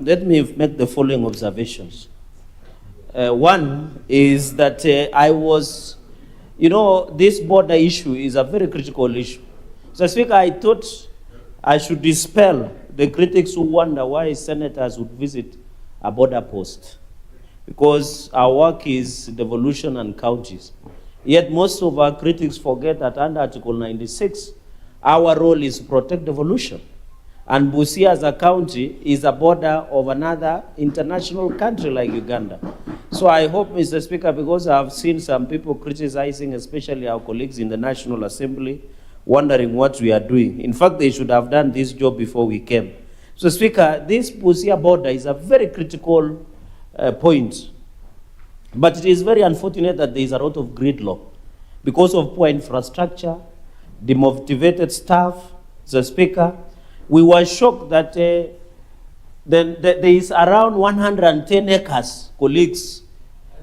let me make the following observations. One is that this border issue is a very critical issue. So, Speaker, I thought I should dispel the critics who wonder why senators would visit a border post, because our work is devolution and counties. Yet most of our critics forget that under Article 96, our role is to protect devolution. And Busia as a county is a border of another international country like Uganda. So I hope, Mr. Speaker, because I've seen some people criticizing, especially our colleagues in the National Assembly, wondering what we are doing. In fact, they should have done this job before we came. So, Speaker, this Busia border is a very critical point. But it is very unfortunate that there is a lot of gridlock because of poor infrastructure, demotivated staff. Mr. Speaker, we were shocked that there is around 110 acres, colleagues,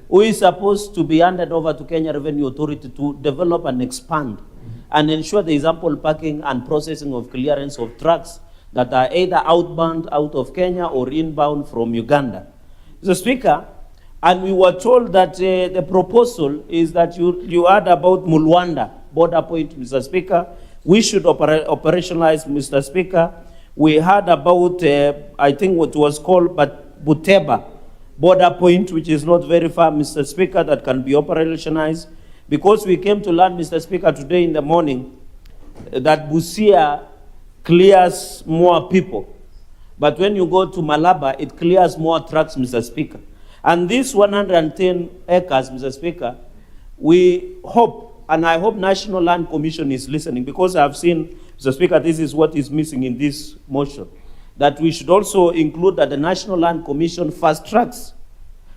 who is supposed to be handed over to Kenya Revenue Authority to develop and expand and ensure there is ample parking and processing of clearance of trucks that are either outbound out of Kenya or inbound from Uganda. Mr. Speaker, and we were told that the proposal is that you heard about Mulwanda border point, Mr. Speaker. We should operationalize, Mr. Speaker. We heard about, I think what was called Buteba border point, which is not very far, Mr. Speaker, that can be operationalized. Because we came to learn, Mr. Speaker, today in the morning, that Busia clears more people. But when you go to Malaba, it clears more trucks, Mr. Speaker. And this 110 acres, Mr. Speaker, we hope, and I hope National Land Commission is listening, because I've seen, Mr. Speaker, this is what is missing in this motion, that we should also include that the National Land Commission fast tracks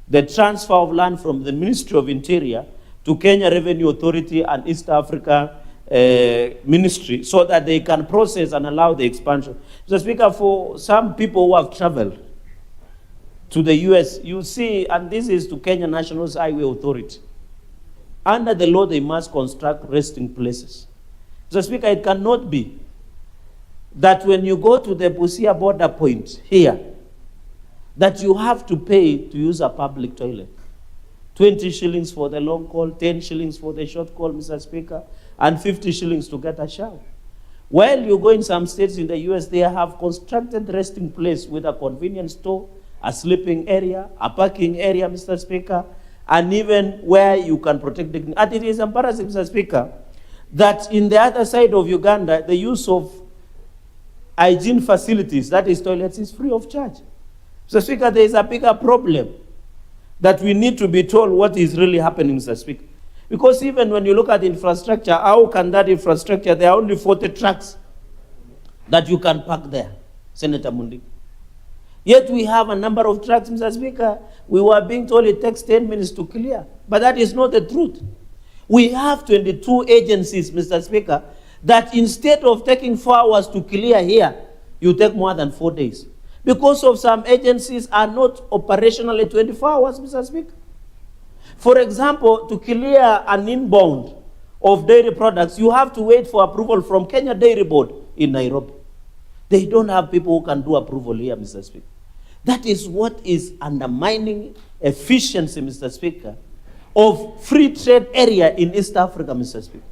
the transfer of land from the Ministry of Interior to Kenya Revenue Authority and East Africa Ministry, so that they can process and allow the expansion. Mr. Speaker, for some people who have traveled to the US, you see, and this is to Kenya National Highway Authority, under the law they must construct resting places. Mr. Speaker, it cannot be that when you go to the Busia border point here, that you have to pay to use a public toilet. 20 shillings for the long call, 10 shillings for the short call, Mr. Speaker, and 50 shillings to get a shower. While you go in some states in the US, they have constructed resting place with a convenience store, a sleeping area, a parking area, Mr. Speaker, and even where you can protect dignity. And it is embarrassing, Mr. Speaker, that in the other side of Uganda, the use of hygiene facilities, that is toilets, is free of charge. Mr. Speaker, there is a bigger problem that we need to be told what is really happening, Mr. Speaker. Because even when you look at infrastructure, how can that infrastructure, there are only 40 trucks that you can park there, Senator Mundi. Yet we have a number of trucks, Mr. Speaker. We were being told it takes 10 minutes to clear, but that is not the truth. We have 22 agencies, Mr. Speaker, that instead of taking 4 hours to clear here, you take more than 4 days. Because of some agencies are not operationally 24 hours, Mr. Speaker. For example, to clear an inbound of dairy products, you have to wait for approval from Kenya Dairy Board in Nairobi. They don't have people who can do approval here, Mr. Speaker. That is what is undermining efficiency, Mr. Speaker, of free trade area in East Africa, Mr. Speaker.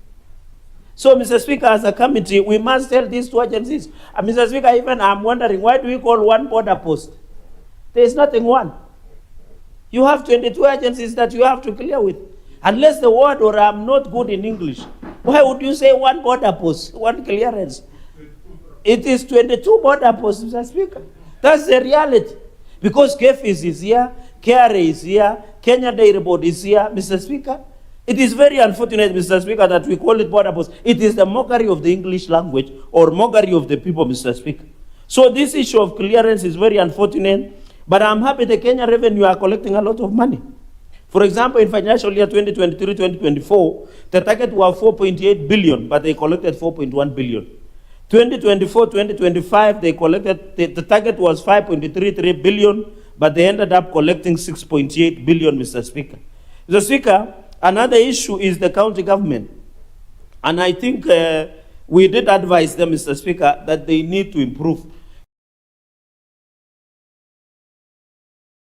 So, Mr. Speaker, as a committee, we must tell these two agencies. And Mr. Speaker, even I'm wondering, why do we call one border post? There is nothing one. You have 22 agencies that you have to clear with. Unless the word, or I'm not good in English, why would you say one border post, one clearance? It is 22 border posts, Mr. Speaker. That's the reality. Because KFIS is here, KRA is here, Kenya Dairy Board is here, Mr. Speaker. It is very unfortunate, Mr. Speaker, that we call it border posts. It is the mockery of the English language or mockery of the people, Mr. Speaker. So this issue of clearance is very unfortunate, but I'm happy the Kenya Revenue are collecting a lot of money. For example, in financial year 2023-2024, the target was 4.8 billion, but they collected 4.1 billion. 2024-2025, they collected, the target was 5.33 billion, but they ended up collecting 6.8 billion, Mr. Speaker. Mr. Speaker, another issue is the county government. And I think we did advise them, Mr. Speaker, that they need to improve.